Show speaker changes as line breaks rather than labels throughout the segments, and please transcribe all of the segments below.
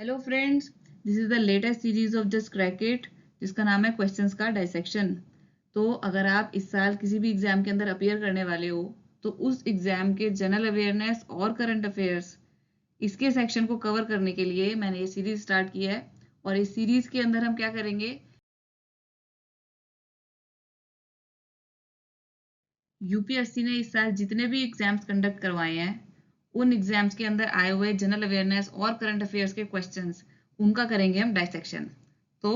Hello friends, this is the latest series of just crack it, जिसका नाम है questions का डाइसेक्शन। तो अगर आप इस साल किसी भी एग्जाम के अंदर अपीयर करने वाले हो तो उस एग्जाम के जनरल अवेयरनेस और करंट अफेयर्स इसके सेक्शन को कवर करने के लिए मैंने ये सीरीज स्टार्ट की है। और इस सीरीज के अंदर हम क्या करेंगे, यूपीएससी ने इस साल जितने भी एग्जाम्स कंडक्ट करवाए हैं उन एग्जाम्स के अंदर आए हुए जनरल अवेयरनेस और करंट अफेयर्स के क्वेश्चंस, उनका करेंगे हम डाइसेक्शन। तो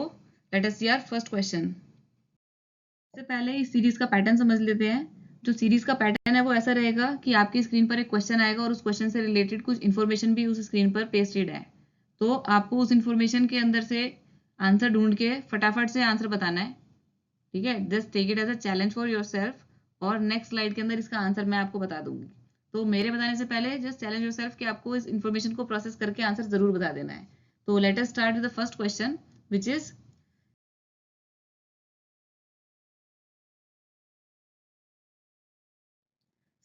let us see our first question. सबसे पहले इस सीरीज का पैटर्न समझ लेते हैं। जो सीरीज का पैटर्न है वो ऐसा रहेगा कि आपकी स्क्रीन पर एक क्वेश्चन आएगा और उस क्वेश्चन से रिलेटेड कुछ इन्फॉर्मेशन भी उस स्क्रीन पर पेस्टेड है। तो आपको उस इन्फॉर्मेशन के अंदर से आंसर ढूंढ के फटाफट से आंसर बताना है। ठीक है, just take it as a challenge for yourself. और नेक्स्ट स्लाइड के अंदर इसका आंसर मैं आपको बता दूंगी। तो मेरे बताने से पहले जस्ट चैलेंज योर सेल्फ कि आपको इस इन्फॉर्मेशन को प्रोसेस करके आंसर जरूर बता देना है। तो let us start with the first question which is,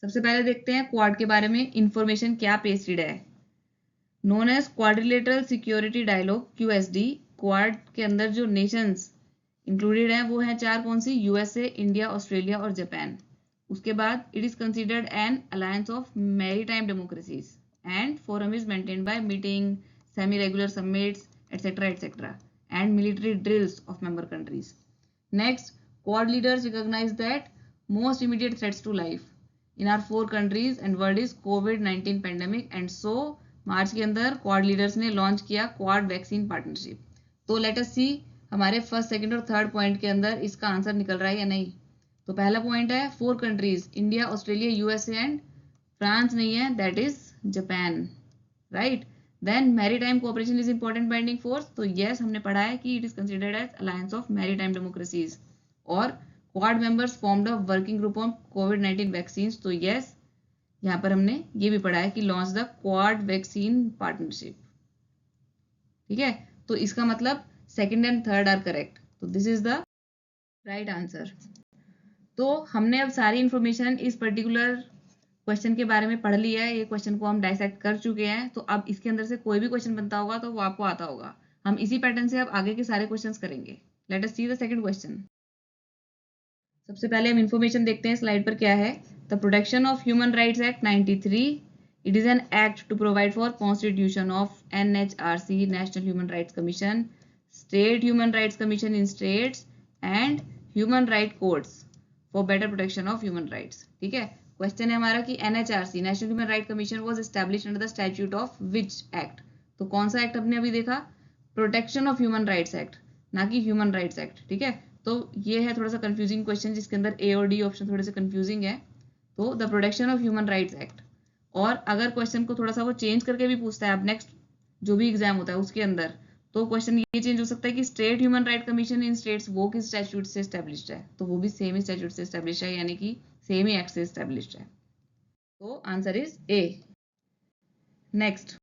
सबसे पहले देखते हैं क्वाड के बारे में इंफॉर्मेशन क्या पेस्टेड है। Known as quadrilateral security dialogue QSD. Quad के अंदर जो नेशंस इंक्लूडेड हैं वो हैं चार, कौन सी? यूएसए, इंडिया, ऑस्ट्रेलिया और जापान। उसके बाद it is considered an alliance of maritime democracies and forum is maintained by meeting, semi regular summits etcetera and military drills of member countries. Next, Quad leaders recognize that most immediate threats to life in our four countries and world is COVID-19 pandemic, and so मार्च के अंदर quad leaders ने launch किया quad vaccine partnership. तो let us सी हमारे first, second और third point के अंदर इसका आंसर निकल रहा है या नहीं। तो पहला पॉइंट है four countries, India, Australia, USA and France नहीं है, that is Japan, right. Then maritime cooperation is important binding force. तो यस, हमने पढ़ा है कि it is considered as alliance of maritime democracies. और quad members formed a working group on कोविड-19 vaccine. तो यस, यहाँ पर हमने ये भी पढ़ा है कि launch the quad vaccine partnership. ठीक है, तो इसका मतलब second and third are correct, तो this is the right answer. तो हमने अब सारी इंफॉर्मेशन इस पर्टिकुलर क्वेश्चन के बारे में पढ़ लिया है। ये क्वेश्चन को हम डाइसेक्ट कर चुके हैं, तो अब इसके अंदर से कोई भी क्वेश्चन बनता होगा तो वो आपको आता होगा। हम इसी पैटर्न से अब आगे के सारे क्वेश्चंस करेंगे। Late us see the second question. सबसे पहले हम इंफॉर्मेशन देखते हैं स्लाइड पर क्या है। The protection of human rights act 93, it is an act to provide for constitution of NHRC, national human rights commission, state human rights commission in states and human right codes for better protection of human rights. ठीक है, question है हमारा कि NHRC, national human right commission, was established under the statute of which act. तो कौन सा act हमने अभी देखा? Protection of human rights act, ना कि ह्यूमन राइट्स एक्ट। ठीक है, तो ये है थोड़ा सा कंफ्यूजिंग क्वेश्चन जिसके अंदर ए और डी ऑप्शन थोड़े से कंफ्यूजिंग है। तो the protection of human rights act. और अगर क्वेश्चन को थोड़ा सा वो चेंज करके भी पूछता है अब नेक्स्ट जो भी एग्जाम होता है उसके अंदर, तो क्वेश्चन ये चेंज हो सकता है कि state human right commission in states वो किस स्टैट्यूट से एस्टेब्लिश्ड है, तो वो भी सेम ही स्टैट्यूट से एस्टेब्लिश है, यानी कि सेम ही एक्ट से एस्टेब्लिश्ड है। तो answer is A. Next,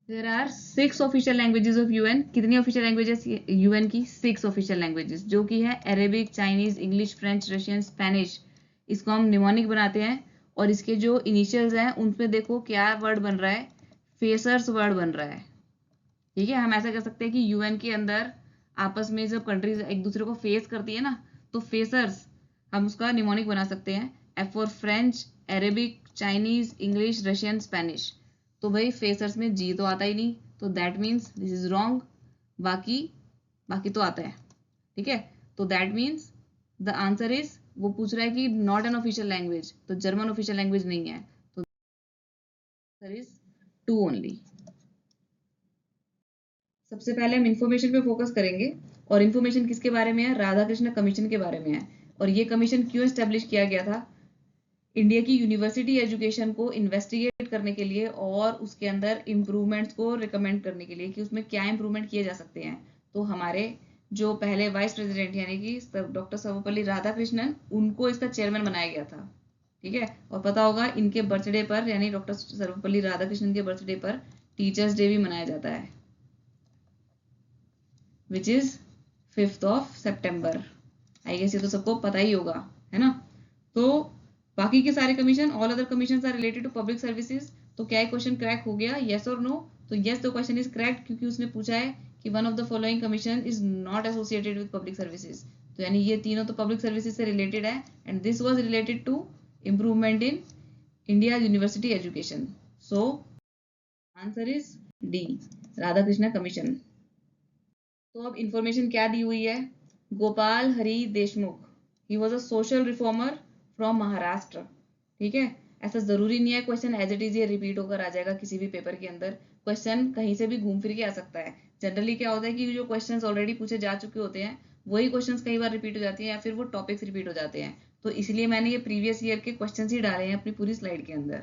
there are 6 official languages of UN. कितनी ऑफिशियल लैंग्वेजेस यूएन की? 6 ऑफिशियल लैंग्वेजेस, जो कि है Arabic, Chinese, English, French, Russian, Spanish. इसको हम निमोनिक बनाते हैं और इसके जो इनिशियल्स हैं उनपे देखो क्या वर्ड बन रहा है, फेसर्स वर्ड बन रहा है। ठीक है, हम ऐसा कर सकते हैं कि यूएन के अंदर आपस में जब कंट्रीज एक दूसरे को फेस करती है ना, तो फेसर्स हम उसका निमोनिक बना सकते हैं। F for French, Arabic, Chinese, English, Russian, Spanish. तो भाई फेसर्स में जी तो आता ही नहीं, तो that means this is wrong. बाकी बाकी तो आता है। ठीक है, तो that means the answer is, वो पूछ रहा है कि नॉट एन ऑफिशियल लैंग्वेज, तो जर्मन ऑफिशियल लैंग्वेज नहीं है, तो आंसर इज 2 ओनली। सबसे पहले हम इंफॉर्मेशन पे फोकस करेंगे। और इंफॉर्मेशन किसके बारे में है? राधा कृष्ण कमीशन के बारे में है। और ये कमीशन क्यों एस्टेब्लिश किया गया था? इंडिया की यूनिवर्सिटी एजुकेशन को इन्वेस्टिगेट करने के लिए और उसके अंदर इम्प्रूवमेंट्स को रिकमेंड करने के लिए कि उसमें क्या इम्प्रूवमेंट किए जा सकते हैं। तो हमारे जो पहले वाइस प्रेसिडेंट यानी कि डॉक्टर सर्वपल्ली राधाकृष्णन, उनको इसका चेयरमैन बनाया गया था। ठीक है, और पता होगा इनके बर्थडे पर, यानी डॉक्टर सर्वपल्ली राधाकृष्णन के बर्थडे पर टीचर्स डे भी मनाया जाता है, which is 5th of September. I guess ये तो सबको पता ही होगा, है ना। तो बाकी के सारे commission, all other commission are related to public services. तो क्या क्वेश्चन क्रैक हो गया, यस और नो? तो yes the question is correct, क्योंकि उसने पूछा है कि one of the following commission is not associated with public services. तो यानी ये तीनों तो पब्लिक सर्विसेज से रिलेटेड है, and this was related to improvement in India university education. So answer is D, Radhakrishna commission. तो अब इंफॉर्मेशन क्या दी हुई है, Gopal Hari Deshmukh, he was a social reformer from Maharashtra. ठीक है, ऐसा जरूरी नहीं है क्वेश्चन एज इट इज ये रिपीट होकर आ जाएगा किसी भी पेपर के अंदर, क्वेश्चन कहीं से भी घूम फिर के आ सकता है। जनरली क्या होता है कि जो क्वेश्चंस ऑलरेडी पूछे जा चुके होते हैं वही क्वेश्चंस कई बार रिपीट हो जाती हैं, या फिर वो टॉपिक्स रिपीट हो जाते हैं। तो इसलिए मैंने ये प्रीवियस ईयर के क्वेश्चंस ही डाले हैं अपनी पूरी स्लाइड के अंदर।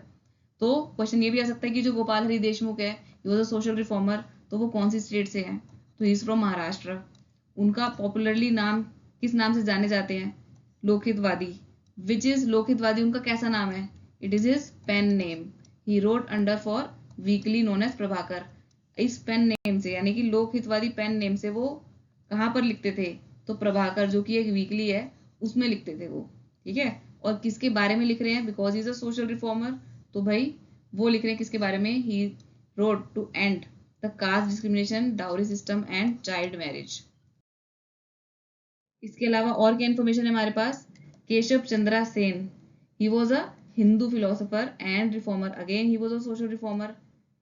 तो क्वेश्चन ये भी आ सकता है कि जो गोपाल हरि देशमुख है, ही वॉज अ सोशल रिफॉर्मर, तो वो कौन सी स्टेट से है, तो इज फ्रॉम महाराष्ट्र। उनका पॉपुलरली नाम किस नाम से जाने जाते हैं, लोकहितवादी। विच इज लोकहितवादी, उनका कैसा नाम है, it is his pen name, he wrote under for weekly known as Prabhakar. इस पेन नेम से यानी कि लोकहितवादी पेन नेम से वो कहाँ पर लिखते थे, तो प्रभाकर जो कि एक वीकली है उसमें लिखते थे वो। ठीक है, और किसके बारे में लिख रहे हैं, because is a social reformer, तो भाई वो लिख रहे हैं किसके बारे में, he wrote to and the caste discrimination, dowry system and child marriage. इसके अलावा और क्या इन्फॉर्मेशन है हमारे पास, Keshav Chandra Sen, he was a Hindu philosopher and reformer, again he was a social reformer.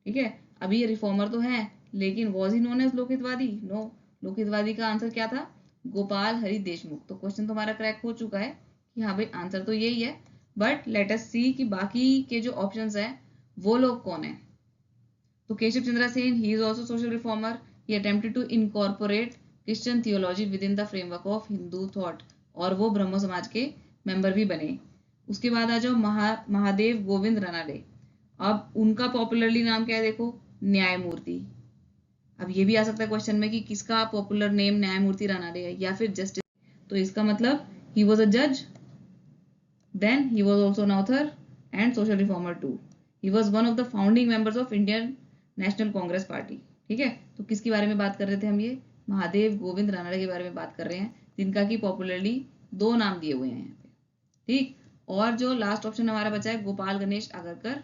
ठीक है, अभी ये रिफॉर्मर तो है, लेकिन was he known as Lokhitwadi, no. Lokhitwadi का आंसर क्या था, गोपाल हरि देशमुख। तो क्वेश्चन तो हमारा क्रैक हो चुका है कि हाँ भाई आंसर तो यही है, बट लेट अस सी कि बाकी के जो ऑप्शंस हैं वो लोग कौन है। तो Keshav Chandra Sen, he is also social reformer, he attempted to incorporate Christian theology with in the framework of Hindu thought, और वो ब्रह्मो समाज के मेंबर भी बने। उसके बाद आ जाओ महादेव गोविंद रानाडे। अब उनका पॉपुलरली नाम क्या है, देखो, न्यायमूर्ति। अब ये भी आ सकता है क्वेश्चन में कि किसका पॉपुलर नेम न्यायमूर्ति रानाडे है या फिर जस्टिस, तो इसका मतलब ही वॉज अ जज, then he was also an author and social reformer too. He was one of the founding members of Indian National Congress party. ठीक है, तो किसके बारे में बात कर रहे थे हम, ये महादेव गोविंद रानाडे के बारे में बात कर रहे हैं, जिनका की पॉपुलरली दो नाम दिए हुए हैं यहाँ पे। ठीक, और जो लास्ट ऑप्शन हमारा बचा है गोपाल गणेश आगरकर,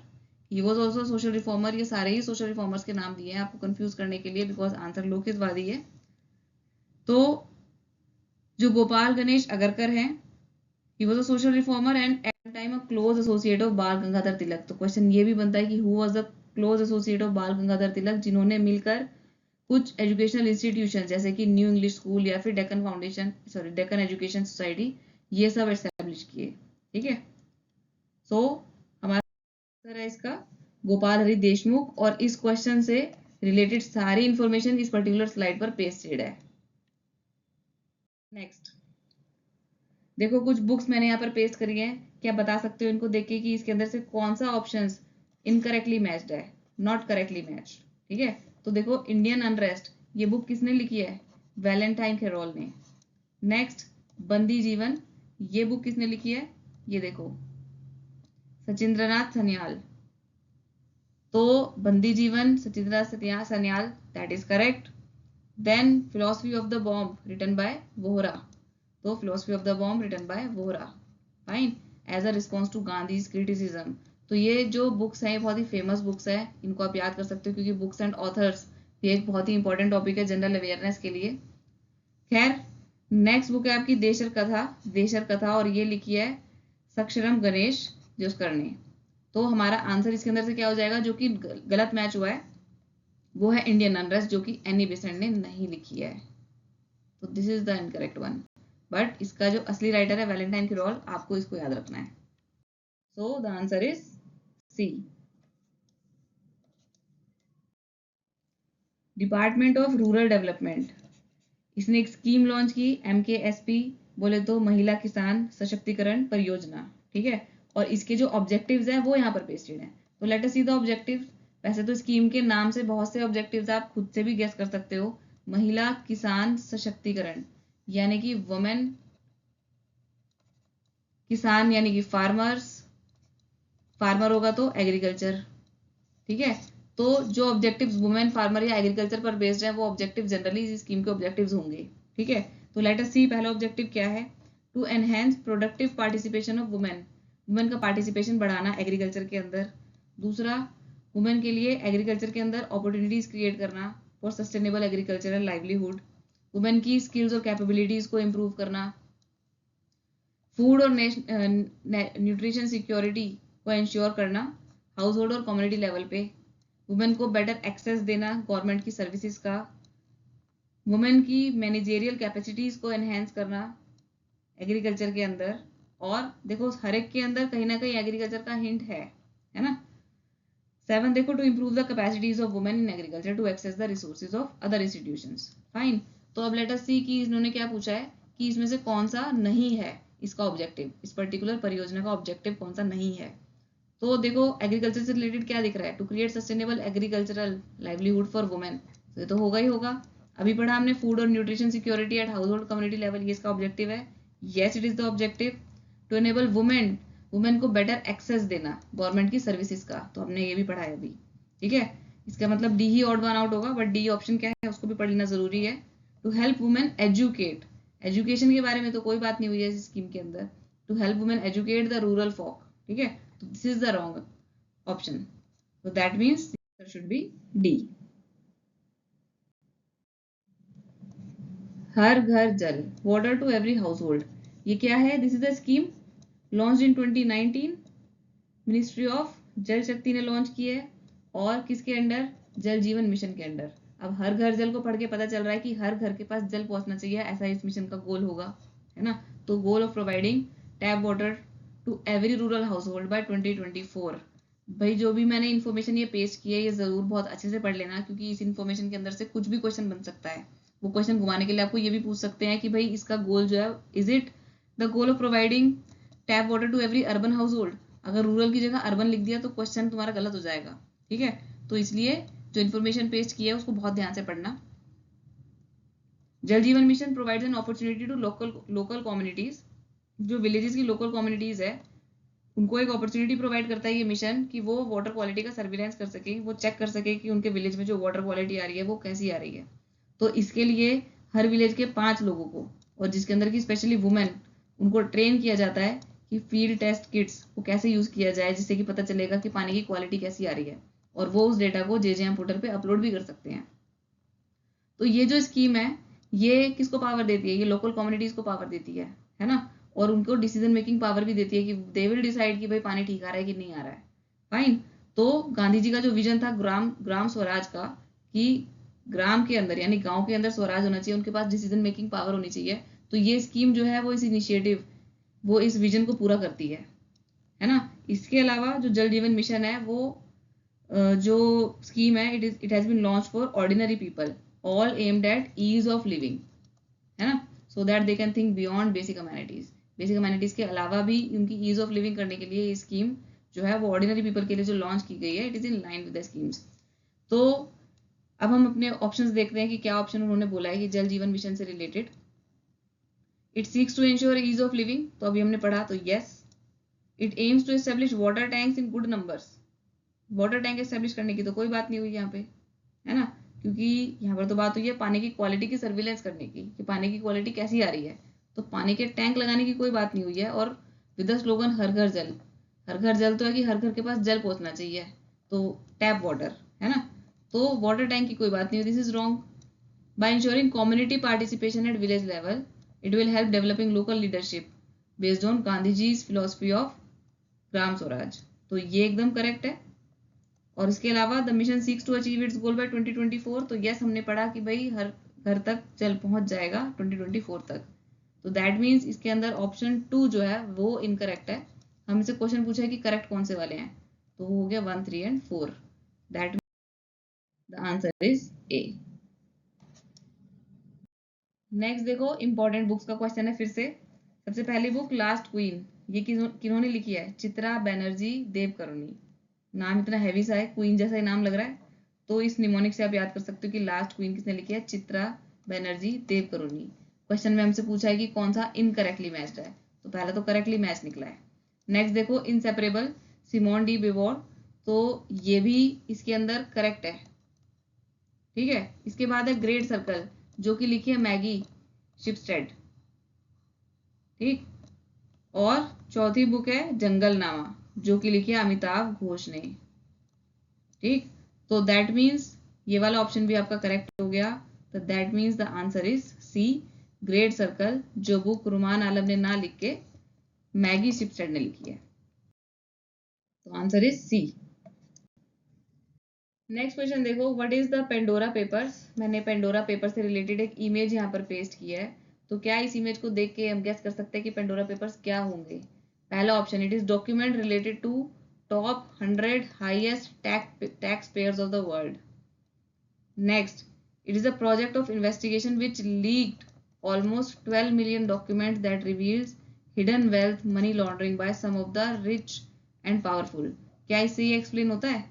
ही वॉज ऑल्सो सोशल रिफॉर्मर। ये सारे ही सोशल रिफॉर्मर्स के नाम दिए हैं आपको कंफ्यूज करने के लिए, बिकॉज आंसर लोकहितवादी है। तो जो गोपाल गणेश आगरकर हैं, he was a social reformer and at the time a close associate of बाल गंगाधर तिलक। तो क्वेश्चन ये भी बनता है कि who was the close associate of बाल गंगाधर तिलक, जिन्होंने मिलकर कुछ एजुकेशनल इंस्टीट्यूशन जैसे कि न्यू इंग्लिश स्कूल या फिर Deccan foundation, sorry Deccan education society, ये सब एस्टेब्लिश किए। ठीक है, सो हमारा आंसर है इसका गोपाल हरि देशमुख, और इस क्वेश्चन से रिलेटेड सारी इंफॉर्मेशन इस पर्टिकुलर स्लाइड पर पेस्टेड है। नेक्स्ट देखो, कुछ बुक्स मैंने यहाँ पर पेस्ट करी हैं, क्या बता सकते हो इनको देख के कि इसके अंदर से कौन सा ऑप्शन इनकरेक्टली मैच्ड है, नॉट करेक्टली मैच्ड। ठीक है, तो देखो, इंडियन अनरेस्ट, ये बुक किसने लिखी है, वैलेंटाइन कैरोल ने। नेक्स्ट, बंदी जीवन, ये बुक किसने लिखी है, ये देखो, सचिंद्रनाथ सन्याल। तो Bandi Jivan, Sachindranath Sanyal, that is correct. Then philosophy of the bomb written by Vohra, तो philosophy of the bomb written by Vohra, fine, as a response to Gandhi's criticism. तो ये जो बुक्स हैं बहुत ही फेमस बुक्स हैं, इनको आप याद कर सकते हो, क्योंकि बुक्स एंड ऑथर्स ये एक बहुत ही इंपॉर्टेंट टॉपिक है जनरल अवेयरनेस के लिए। खैर, नेक्स्ट बुक है आपकी देशर कथा, देशर कथा, और ये लिखी है सक्षरम गणेश जोस्कर ने। तो हमारा आंसर इसके अंदर से क्या हो जाएगा, जो कि गलत मैच हुआ है, वो है इंडियन अनरेस्ट, जो कि एनी बेसेंट ने नहीं लिखी है। तो this is the incorrect one, but इसका जो असली राइटर है वैलेंटाइन कैरोल, आपको इसको याद रखना है। So the answer is C. Department of rural development, इसने एक स्कीम लॉन्च की, MKSP, बोले तो महिला किसान सशक्तिकरण परियोजना। ठीक है, और इसके जो ऑब्जेक्टिव्स हैं वो यहाँ पर पेस्टेड हैं। तो let us see the objectives. वैसे तो स्कीम के नाम से बहुत से ऑब्जेक्टिव्स आप खुद से भी गेस कर सकते हो। महिला किसान सशक्तिकरण यानी कि वुमेन, किसान यानी कि फार्मर्स, फार्मर होगा तो एग्रीकल्चर। ठीक है, तो जो ऑब्जेक्टिव्स वुमेन, फार्मर या एग्रीकल्चर पर बेस्ड है, वो ऑब्जेक्टिव जनरली इस स्कीम के ऑब्जेक्टिव्स होंगे। ठीक है, तो लेट अस सी पहला ऑब्जेक्टिव क्या है, to enhance productive participation of women, women का पार्टिसिपेशन बढ़ाना एग्रीकल्चर के अंदर। दूसरा, वुमेन के लिए एग्रीकल्चर के अंदर अपॉर्चुनिटीज क्रिएट करना for sustainable agricultural livelihood, women की स्किल्स और कैपेबिलिटीज को इम्प्रूव करना, फूड और न्यूट्रिशन सिक्योरिटी को इंश्योर करना हाउस होल्ड और कम्युनिटी लेवल पे, वुमेन को बेटर एक्सेस देना गवर्नमेंट की सर्विसेज का, वुमेन की मैनेजेरियल कैपेसिटीज को एनहेंस करना एग्रीकल्चर के अंदर। और देखो हर एक के अंदर कहीं ना कहीं एग्रीकल्चर का हिंट है ना। 7 देखो, to improve the capacities of women in agriculture to access the resources of other institutions. Fine, तो अब लेट अस सी कि इन्होंने क्या पूछा है कि इसमें से कौन सा नहीं है इसका ऑब्जेक्टिव, इस पर्टिकुलर परियोजना का ऑब्जेक्टिव कौन सा नहीं है। तो देखो एग्रीकल्चर से रिलेटेड क्या दिख रहा है, to create sustainable agricultural livelihood for women, तो ये तो होगा ही होगा। अभी पढ़ा हमने फूड और nutrition security at household community level, ये इसका ऑब्जेक्टिव है। Yes it is the objective. To enable women को बेटर एक्सेस देना गवर्नमेंट की सर्विसेज का, तो हमने ये भी पढ़ा है अभी। ठीक है, इसका मतलब डी ही ऑड वन आउट होगा, बट डी ऑप्शन क्या है उसको भी पढ़ लेना जरूरी है। To help women educate, education के बारे में तो कोई बात नहीं हुई है इस स्कीम के अंदर। To help women educate the rural folk, ठीक है, तो this is the wrong option, so that means the answer should be D. Har Ghar Jal, water to every household, ये क्या है? This is the scheme launch in 2019, ministry of Jal Shakti ने launch की है, और किसके अंडर? जल जीवन मिशन के अंडर। अब हर घर जल को पढ़ के पता चल रहा है कि हर घर के पास जल पहुंचना चाहिए, ऐसा इस मिशन का गोल होगा, है ना। तो goal of providing tap water to every rural household by 2024। भाई जो भी मैंने इन्फॉर्मेशन ये पेश की है ये जरूर बहुत अच्छे से पढ़ लेना, क्योंकि इस इन्फॉर्मेशन के अंदर से कुछ भी क्वेश्चन बन सकता है। वो क्वेश्चन घुमाने के लिए आपको ये भी पूछ सकते हैं कि भाई इसका गोल जो है, is it the goal of providing tap water to every urban household. अगर रूरल की जगह अर्बन लिख दिया तो क्वेश्चन तुम्हारा गलत हो जाएगा, ठीक है। तो इसलिए जो इन्फॉर्मेशन पेश की है उसको बहुत ध्यान से पढ़ना। Jal Jeevan mission provides an opportunity to local communities, जो विलेजेस की लोकल कम्युनिटीज है उनको एक अपॉर्चुनिटी प्रोवाइड करता है ये मिशन कि वो वाटर क्वालिटी का सर्विलेंस कर सके, वो चेक कर सके कि उनके विलेज में जो वाटर क्वालिटी आ रही है वो कैसी आ रही है। तो इसके लिए हर विलेज के 5 लोगों को, और जिसके अंदर की स्पेशली वुमेन, उनको ट्रेन किया जाता है कि फील्ड टेस्ट किट्स को कैसे यूज किया जाए, जिससे कि पता चलेगा कि पानी की क्वालिटी कैसी आ रही है, और वो उस डेटा को JJM पोर्टल पे अपलोड भी कर सकते हैं। तो ये जो स्कीम है ये किसको पावर देती है? ये लोकल कम्युनिटीज को पावर देती है ना, और उनको डिसीजन मेकिंग पावर भी देती है कि दे विल डिसाइड कि भाई पानी ठीक आ रहा है कि नहीं आ रहा है। फाइन, तो गांधी जी का जो विजन था ग्राम स्वराज का, कि ग्राम के अंदर यानी गांव के अंदर स्वराज होना चाहिए, उनके पास डिसीजन मेकिंग पावर होनी चाहिए, तो ये स्कीम जो है वो इस इनिशिएटिव, वो इस विजन को पूरा करती है ना। इसके अलावा जो जल जीवन मिशन है वो जो स्कीम है it has been launch for ordinary people, all aimed at ease of living, है ना, so that they can think beyond basic amenities. Basic amenities के अलावा भी उनकी ईज ऑफ लिविंग करने के लिए ये स्कीम जो है वो ऑर्डिनरी पीपल के लिए जो लॉन्च की गई है, it is in line with the schemes. तो अब हम अपने ऑप्शंस देखते हैं कि क्या ऑप्शन उन्होंने बोला है कि जल जीवन मिशन से related. It seeks to ensure ease of living, तो अभी हमने पढ़ा, तो yes. It aims to establish water tanks in good numbers, water tank establish करने की तो कोई बात नहीं हुई यहाँ पे, है ना, क्योंकि यहाँ पर तो बात हुई है पानी की क्वालिटी की सर्विलेंस करने की, कि पानी की क्वालिटी कैसी आ रही है, तो पानी के टैंक लगाने की कोई बात नहीं हुई है। और विद द स्लोगन हर घर जल, हर घर जल तो है कि हर घर के पास जल पहुंचना चाहिए, तो टैप वाटर, है ना, तो वाटर टैंक की कोई बात नहीं हुई, this is wrong. By ensuring community participation at village level, it will help developing local leadership based on Gandhi ji's philosophy of Gram Swaraj, तो ये एकदम करेक्ट है। और इसके अलावा the mission seeks to achieve its goal by 2024, तो यस हमने पढ़ा कि भाई हर घर तक जल पहुंच जाएगा 2024 तक, तो दैट मीन्स इसके अंदर ऑप्शन 2 जो है वो इनकरेक्ट है। हमसे क्वेश्चन पूछा है कि करेक्ट कौन से वाले हैं, तो हो गया 1, 3 and 4, that the answer is A. Next देखो इंपॉर्टेंट बुक्स का क्वेश्चन है फिर से। सबसे पहली बुक लास्ट क्वीन, ये किन्होंने लिखी है? चित्रा बनर्जी देवकरुणी। नाम इतना हैवी सा है, क्वीन जैसा ही नाम लग रहा है, तो इस निमोनिक से आप याद कर सकते हो कि लास्ट क्वीन किसने लिखी है? चित्रा बनर्जी देवकरुणी। क्वेश्चन में हमसे पूछा है कि कौन सा इनकरेक्टली मैच्ड है, तो पहला तो करेक्टली मैच निकला है। नेक्स्ट देखो इनसेपरेबल सिमोन डी बिवोर, तो ये भी इसके अंदर करेक्ट है, ठीक है। इसके बाद है ग्रेट सर्कल, जो कि लिखी है मैगी शिपस्टेड, ठीक। और चौथी बुक है जंगल नामा, जो कि लिखी है अमिताभ घोष ने, ठीक, तो दैट मीन्स ये वाला ऑप्शन भी आपका करेक्ट हो गया। तो that means the answer is C, great circle, जो बुक रुमान आलम ने ना लिख के मैगी शिपस्टेड ने लिखी है। तो answer is C. Next question देखो, what is the Pandora papers. मैंने पेंडोरा पेपर से रिलेटेड एक इमेज यहाँ पर पेस्ट किया है। तो क्या इस इमेज को देख के हम गेस कर सकते हैं कि पेंडोरा पेपर्स क्या होंगे। पहला option, it is document related to top 100 highest tax payers of the world. Next, it is a project of investigation which leaked almost 12 million documents that reveals hidden wealth, money laundering by some of the rich and powerful। क्या इससे ये explain होता है।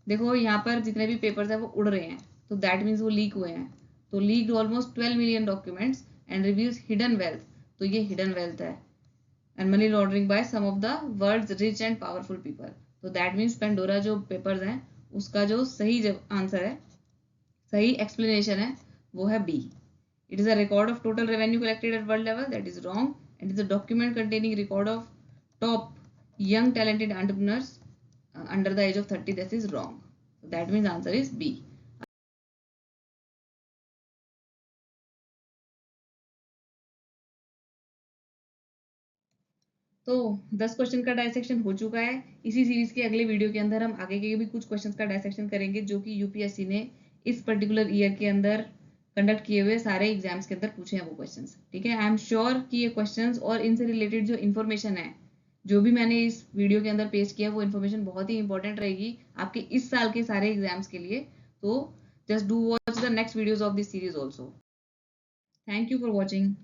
देखो यहाँ पर जितने भी पेपर्स हैं वो उड़ रहे हैं, तो दैट मीन्स वो लीक हुए हैं। तो leaked almost 12 million documents and reveals hidden wealth, तो ये हिडन वेल्थ है। And money laundering by some of the world's rich and powerful people, तो दैट मीन्स पेंडोरा जो पेपर्स हैं उसका जो सही आंसर है, सही एक्सप्लेनेशन है, वो है B. It is a record of total revenue collected at world level, that is wrong. And is a document containing record of top young talented entrepreneurs under the age of 30, this is wrong. So that means answer is B। तो 10 question का dissection हो चुका है। इसी series के अगले video के अंदर हम आगे के भी कुछ क्वेश्चंस का डायसेक्शन करेंगे जो कि यूपीएससी ने इस पर्टिकुलर ईयर के अंदर कंडक्ट किए हुए सारे एग्जाम्स के अंदर पूछे हैं वो क्वेश्चंस। ठीक है, आई एम श्योर कि ये क्वेश्चंस और इनसे रिलेटेड जो इन्फॉर्मेशन है, जो भी मैंने इस वीडियो के अंदर पेश किया, वो इन्फॉर्मेशन बहुत ही इंपॉर्टेंट रहेगी आपके इस साल के सारे एग्जाम्स के लिए। तो just do watch the next videos of this series also. Thank you for watching.